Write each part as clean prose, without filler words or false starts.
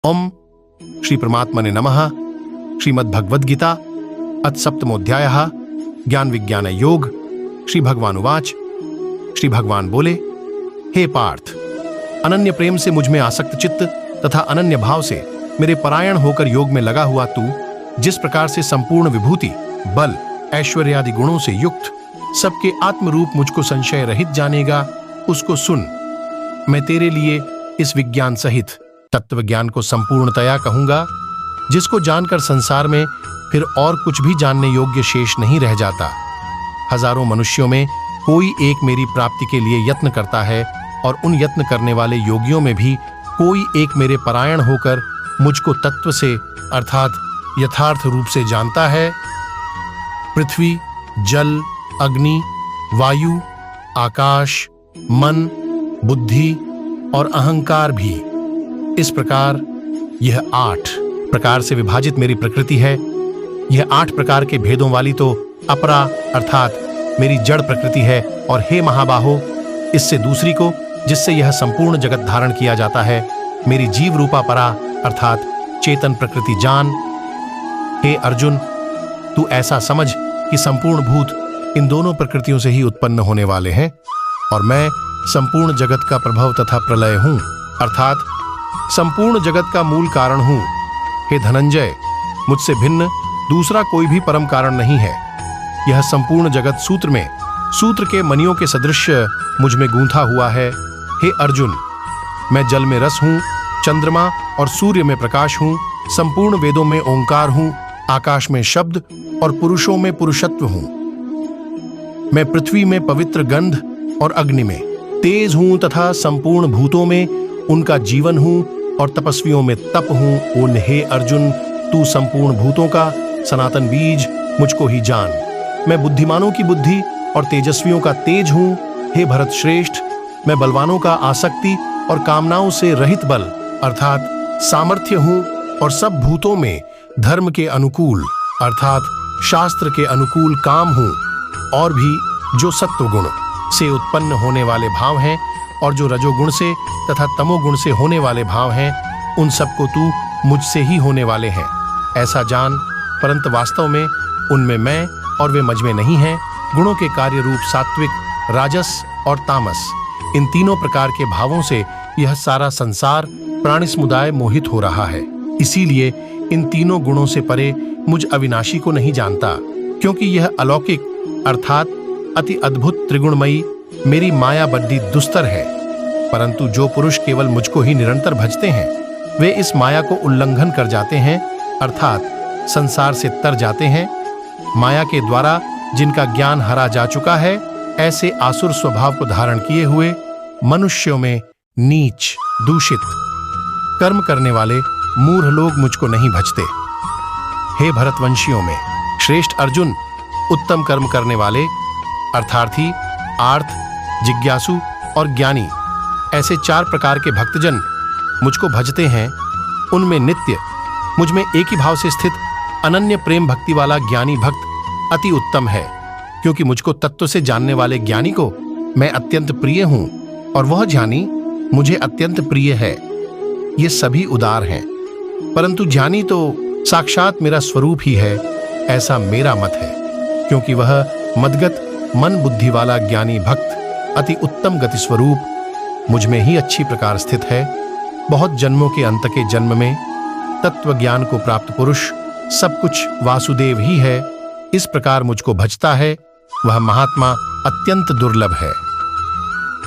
ओम श्री परमात्मने नमः। श्रीमद् भगवद गीता अथ सप्तमोध्यायः ज्ञान विज्ञान योग। श्री भगवान उवाच। श्री भगवान बोले, हे पार्थ, अनन्य प्रेम से मुझ में आसक्त चित्त तथा अनन्य भाव से मेरे परायण होकर योग में लगा हुआ तू जिस प्रकार से संपूर्ण विभूति, बल, ऐश्वर्य आदि गुणों से युक्त सबके आत्मरूप मुझको संशय रहित जानेगा, उसको सुन। मैं तेरे लिए इस विज्ञान सहित तत्व ज्ञान को संपूर्णतया कहूंगा, जिसको जानकर संसार में फिर और कुछ भी जानने योग्य शेष नहीं रह जाता। हजारों मनुष्यों में कोई एक मेरी प्राप्ति के लिए यत्न करता है और उन यत्न करने वाले योगियों में भी कोई एक मेरे परायण होकर मुझको तत्व से अर्थात यथार्थ रूप से जानता है। पृथ्वी, जल, अग्नि, वायु, आकाश, मन, बुद्धि और अहंकार भी, इस प्रकार यह 8 प्रकार से विभाजित मेरी प्रकृति है। यह 8 प्रकार के भेदों वाली तो अपरा अर्थात मेरी जड़ प्रकृति है। और हे महाबाहो, इससे दूसरी को जिससे यह संपूर्ण जगत धारण किया जाता है, मेरी जीव रूपा परा अर्थात चेतन प्रकृति जान। हे अर्जुन, तू ऐसा समझ कि संपूर्ण भूत इन दोनों प्रकृतियों से ही उत्पन्न होने वाले हैं और मैं संपूर्ण जगत का प्रभव तथा प्रलय हूं, अर्थात संपूर्ण जगत का मूल कारण हूं। हे धनंजय, मुझसे भिन्न दूसरा कोई भी परम कारण नहीं है। यह संपूर्ण जगत सूत्र के मणियों के सदृश मुझ में गूंथा हुआ है। हे अर्जुन, मैं जल में रस हूं, चंद्रमा और सूर्य में प्रकाश हूं, संपूर्ण वेदों में ओंकार हूं, आकाश में शब्द और पुरुषों में पुरुषत्व हूं। मैं पृथ्वी में पवित्र गंध और अग्नि में तेज हूं तथा संपूर्ण भूतों में उनका जीवन हूं और तपस्वियों में तप हूं। उन हे अर्जुन, तू संपूर्ण भूतों का सनातन बीज मुझको ही जान। मैं बुद्धिमानों की बुद्धि और तेजस्वियों का तेज हूं। हे भरत श्रेष्ठ, मैं बलवानों का आसक्ति और कामनाओं से रहित बल अर्थात सामर्थ्य हूं और सब भूतों में धर्म के अनुकूल अर्थात शास्त्र के अनुकूल काम हूं। और भी जो सत्वगुण से उत्पन्न होने वाले भाव हैं और जो रजोगुण से तथा तमोगुण से होने वाले भाव हैं, उन सबको तू मुझसे ही होने वाले हैं ऐसा जान। परंतु वास्तव में उनमें मैं और वे मुझ में नहीं हैं। गुणों के कार्य रूप सात्विक, राजस और तामस, इन तीनों प्रकार के भावों से यह सारा संसार प्राणी समुदाय मोहित हो रहा है। इसीलिए इन तीनों गुणों से परे मुझ अविनाशी को नहीं जानता, क्योंकि यह अलौकिक अर्थात अति अद्भुत त्रिगुणमयी मेरी माया बड्डी दुस्तर है। परंतु जो पुरुष केवल मुझको ही निरंतर भजते हैं, वे इस माया को उल्लंघन कर जाते हैं अर्थात संसार से तर जाते हैं। माया के द्वारा जिनका ज्ञान हरा जा चुका है, ऐसे आसुर स्वभाव को धारण किए हुए मनुष्यों में नीच, दूषित कर्म करने वाले मूढ़ लोग मुझको नहीं भजते। हे भरतवंशियों में श्रेष्ठ अर्जुन, उत्तम कर्म करने वाले अर्थार्थी, आर्थ, जिज्ञासु और ज्ञानी, ऐसे 4 प्रकार के भक्तजन मुझको भजते हैं। उनमें नित्य मुझ में एक ही भाव से स्थित अनन्य प्रेम भक्ति वाला ज्ञानी भक्त अति उत्तम है, क्योंकि मुझको तत्व से जानने वाले ज्ञानी को मैं अत्यंत प्रिय हूं और वह ज्ञानी मुझे अत्यंत प्रिय है। ये सभी उदार हैं, परंतु ज्ञानी तो साक्षात मेरा स्वरूप ही है, ऐसा मेरा मत है। क्योंकि वह मदगत मन बुद्धि वाला ज्ञानी भक्त अति उत्तम गति स्वरूप मुझ में ही अच्छी प्रकार स्थित है। बहुत जन्मों के अंत के जन्म में तत्व ज्ञान को प्राप्त पुरुष सब कुछ वासुदेव ही है, इस प्रकार मुझको भजता है, वह महात्मा अत्यंत दुर्लभ है।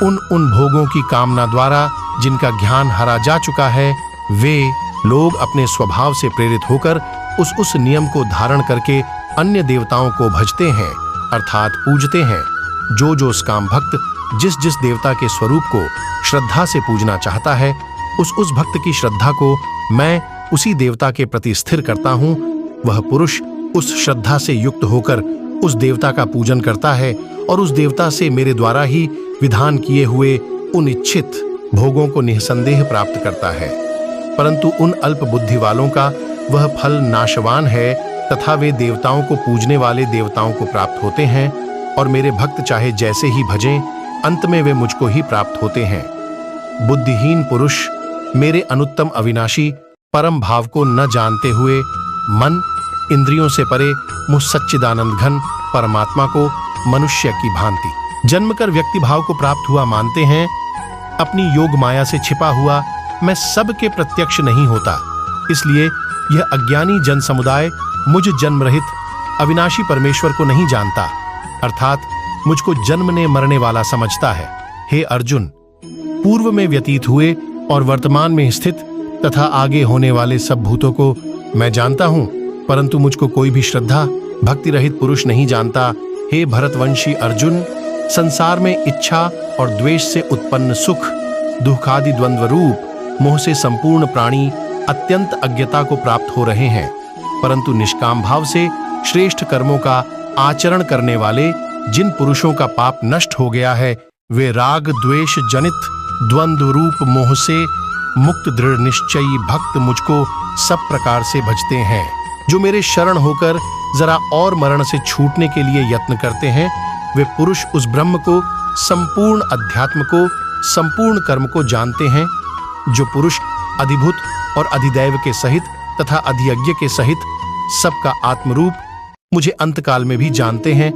उन भोगों की कामना द्वारा जिनका ज्ञान हरा जा चुका है, वे लोग अपने स्वभाव से प्रेरित होकर उस नियम को धारण करके अन्य देवताओं को भजते हैं अर्थात पूजते हैं। जो काम भक्त जिस देवता के स्वरूप को श्रद्धा से पूजना चाहता है, उस भक्त की श्रद्धा को मैं उसी देवता के प्रति स्थिर करता हूँ। वह पुरुष उस श्रद्धा से युक्त होकर उस देवता का पूजन करता है और उस देवता से मेरे द्वारा ही विधान किए हुए उन इच्छित भोगों को निसंदेह प्राप्त करता है। परंतु उन अल्प बुद्धि वालों का वह फल नाशवान है तथा वे देवताओं को पूजने वाले देवताओं को प्राप्त होते हैं और मेरे भक्त चाहे जैसे ही भजें, अंत में वे मुझको ही प्राप्त होते हैं। बुद्धिहीन पुरुष मेरे अनुत्तम अविनाशी परम भाव को न जानते हुए मन इंद्रियों से परे मुझ सच्चिदानंद घन परमात्मा को मनुष्य की भांति जन्मकर व्यक्ति भाव को प्राप्त हुआ मानते हैं। अपनी योग माया से छिपा हुआ मैं सबके प्रत्यक्ष नहीं होता, इसलिए यह अज्ञानी जन समुदाय मुझ जन्म रहित अविनाशी परमेश्वर को नहीं जानता, अर्थात मुझको जन्मने मरने वाला समझता है। हे अर्जुन, पूर्व में व्यतीत हुए और वर्तमान में स्थित तथा आगे होने वाले सब भूतों को मैं जानता हूं, परंतु मुझको कोई भी श्रद्धा भक्ति रहित पुरुष नहीं जानता। हे भरतवंशी अर्जुन, संसार में इच्छा और द्वेष से उत्पन्न सुख दुखादि द्वंद्व रूप मोह से संपूर्ण प्राणी अत्यंत अज्ञता को प्राप्त हो रहे हैं, परंतु निष्काम भाव से श्रेष्ठ कर्मों का आचरण करने वाले जिन पुरुषों का पाप नष्ट हो गया है, वे राग द्वेष जनित द्वंद्व रूप मोह से मुक्त दृढ़ निश्चयी भक्त मुझको सब प्रकार से भजते हैं। जो मेरे शरण होकर जरा और मरण से छूटने के लिए यत्न करते हैं, वे पुरुष उस ब्रह्म को, संपूर्ण अध्यात्म को, संपूर्ण कर्म को जानते हैं। जो पुरुष अधिभूत और अधिदैव के सहित तथा अधियज्ञ के सहित सबका आत्मरूप मुझे अंतकाल में भी जानते हैं,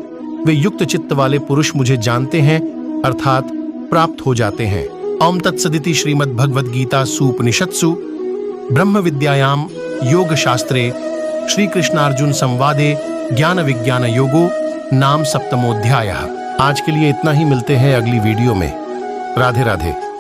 वे युक्त चित्त वाले पुरुष मुझे जानते हैं, अर्थात प्राप्त हो जाते हैं। ओम तत्सदिति श्रीमद्भगवद गीता सूपनिषत्सु ब्रह्म विद्यायाम योग शास्त्रे श्री कृष्णार्जुन संवादे ज्ञान विज्ञान योगो नाम सप्तमोध्यायः। आज के लिए इतना ही, मिलते हैं अगली वीडियो में। राधे राधे।